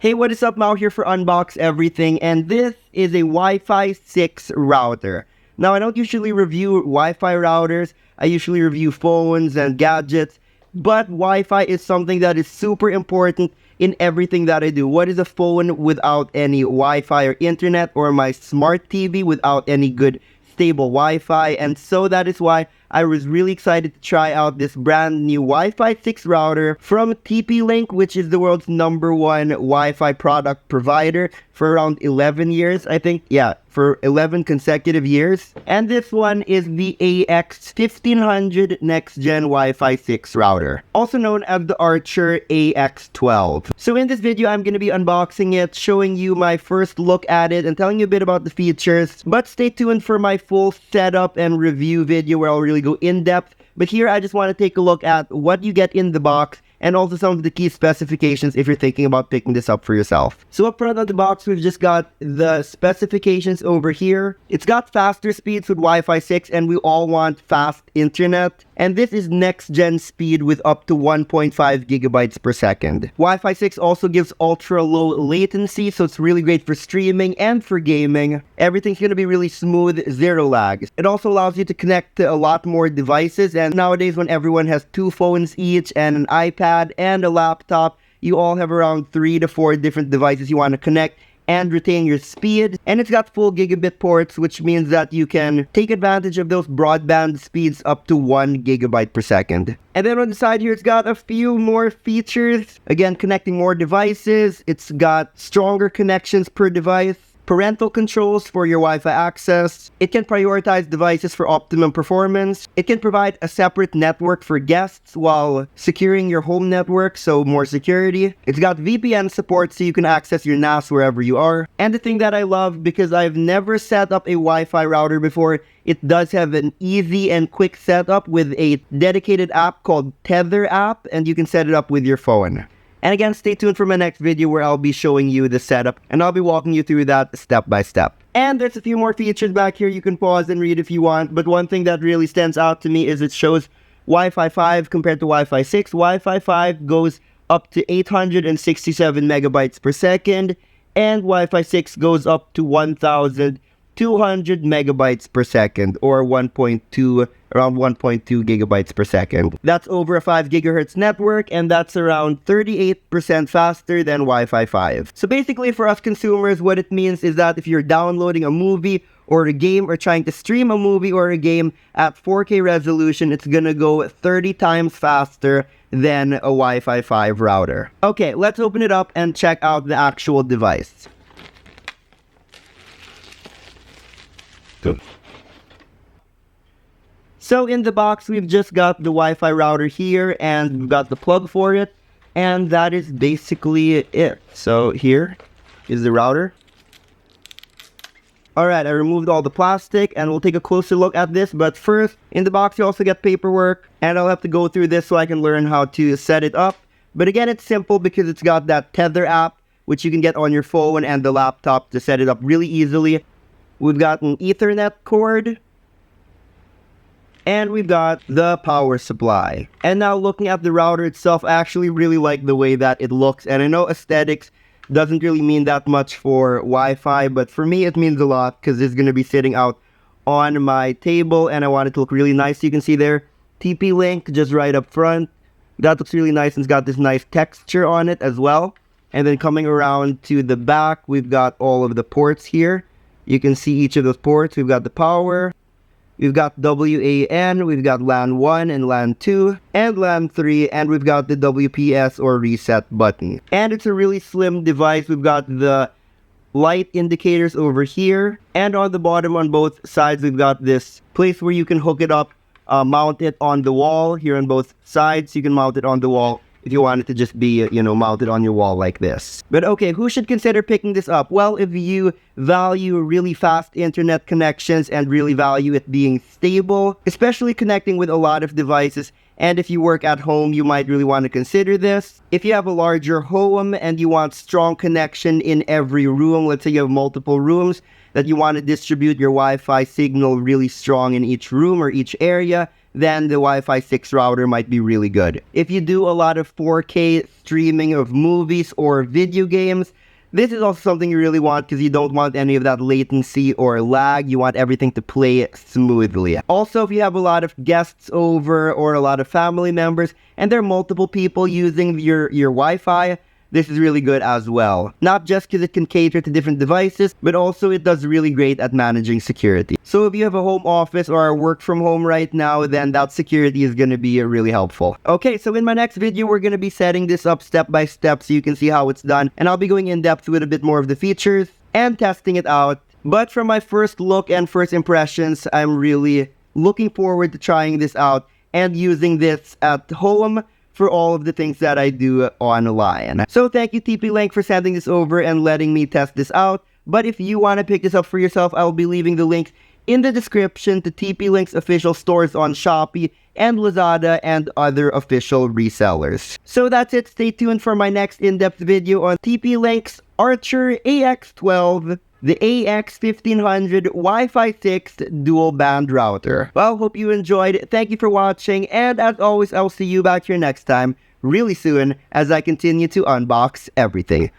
Hey, what is up? Mao here for Unbox Everything, and this is a Wi-Fi 6 router. Now, I don't usually review Wi-Fi routers. I usually review phones and gadgets, but Wi-Fi is something that is super important in everything that I do. What is a phone without any Wi-Fi or internet, or my smart TV without any good stable Wi-Fi? And so that is why I was really excited to try out this brand new Wi-Fi 6 router from TP Link, which is the world's #1 Wi-Fi product provider for around 11 years, I think. Yeah, for 11 consecutive years. And this one is the AX1500 Next Gen Wi-Fi 6 router, also known as the Archer AX12. So in this video, I'm going to be unboxing it, showing you my first look at it, and telling you a bit about the features. But stay tuned for my full setup and review video where I'll really go in depth. But here I just want to take a look at what you get in the box and also some of the key specifications if you're thinking about picking this up for yourself. So up front of the box, we've just got the specifications over here. It's got faster speeds with Wi-Fi 6, and we all want fast internet. And this is next gen speed with up to 1.5 gigabytes per second. Wi-Fi 6 also gives ultra low latency, so it's really great for streaming and for gaming. Everything's going to be really smooth, zero lag. It also allows you to connect to a lot more devices, and nowadays when everyone has 2 phones each and an iPad and a laptop, you all have around 3 to 4 different devices you want to connect and retain your speed. And it's got full gigabit ports, which means that you can take advantage of those broadband speeds up to 1 gigabyte per second. And then on the side here, it's got a few more features. Again, connecting more devices. It's got stronger connections per device. Parental controls for your Wi-Fi access. It can prioritize devices for optimum performance. It can provide a separate network for guests while securing your home network, so more security. It's got VPN support so you can access your NAS wherever you are. And the thing that I love, because I've never set up a Wi-Fi router before, it does have an easy and quick setup with a dedicated app called Tether app, and you can set it up with your phone. And again, stay tuned for my next video where I'll be showing you the setup, and I'll be walking you through that step by step. And there's a few more features back here you can pause and read if you want, but one thing that really stands out to me is it shows Wi-Fi 5 compared to Wi-Fi 6. Wi-Fi 5 goes up to 867 megabytes per second, and Wi-Fi 6 goes up to 1,200 megabytes per second, or around 1.2 gigabytes per second. That's over a 5 gigahertz network, and that's around 38% faster than Wi-Fi 5. So basically, for us consumers, what it means is that if you're downloading a movie or a game, or trying to stream a movie or a game at 4K resolution, it's gonna go 30 times faster than a Wi-Fi 5 router. Okay, let's open it up and check out the actual device. So in the box, we've just got the Wi-Fi router here, and we've got the plug for it, and that is basically it. So here is the router. Alright, I removed all the plastic, and we'll take a closer look at this, but first, in the box you also get paperwork, and I'll have to go through this so I can learn how to set it up. But again, it's simple because it's got that Tether app, which you can get on your phone and the laptop to set it up really easily. We've got an Ethernet cord, and we've got the power supply. And now looking at the router itself, I actually really like the way that it looks. And I know aesthetics doesn't really mean that much for Wi-Fi, but for me it means a lot because it's going to be sitting out on my table and I want it to look really nice. You can see there, TP Link just right up front. That looks really nice, and it's got this nice texture on it as well. And then coming around to the back, we've got all of the ports here. You can see each of those ports. We've got the power. We've got WAN, we've got LAN 1 and LAN 2, and LAN 3, and we've got the WPS or reset button. And it's a really slim device. We've got the light indicators over here, and on the bottom on both sides, we've got this place where you can hook it up, mount it on the wall. Here on both sides, you can mount it on the wall if you want it to just be, mounted on your wall like this. But okay, who should consider picking this up? Well, if you value really fast internet connections and really value it being stable, especially connecting with a lot of devices And if you work at home, you might really want to consider this. If you have a larger home and you want strong connection in every room, let's say you have multiple rooms that you want to distribute your Wi-Fi signal really strong in each room or each area, then the Wi-Fi 6 router might be really good. If you do a lot of 4K streaming of movies or video games, this is also something you really want because you don't want any of that latency or lag. You want everything to play smoothly. Also, if you have a lot of guests over or a lot of family members and there are multiple people using your Wi-Fi, this is really good as well. Not just because it can cater to different devices, but also it does really great at managing security. So if you have a home office or work from home right now, then that security is going to be really helpful. Okay, so in my next video, we're going to be setting this up step by step so you can see how it's done. And I'll be going in depth with a bit more of the features and testing it out. But from my first look and first impressions, I'm really looking forward to trying this out and using this at home for all of the things that I do online. So thank you TP Link for sending this over and letting me test this out. But if you want to pick this up for yourself, I'll be leaving the link in the description to TP Link's official stores on Shopee and Lazada and other official resellers. So that's it. Stay tuned for my next in-depth video on TP Link's Archer AX12, the AX1500 Wi-Fi 6 dual band router. Well, hope you enjoyed. Thank you for watching, and as always, I'll see you back here next time, really soon, as I continue to unbox everything.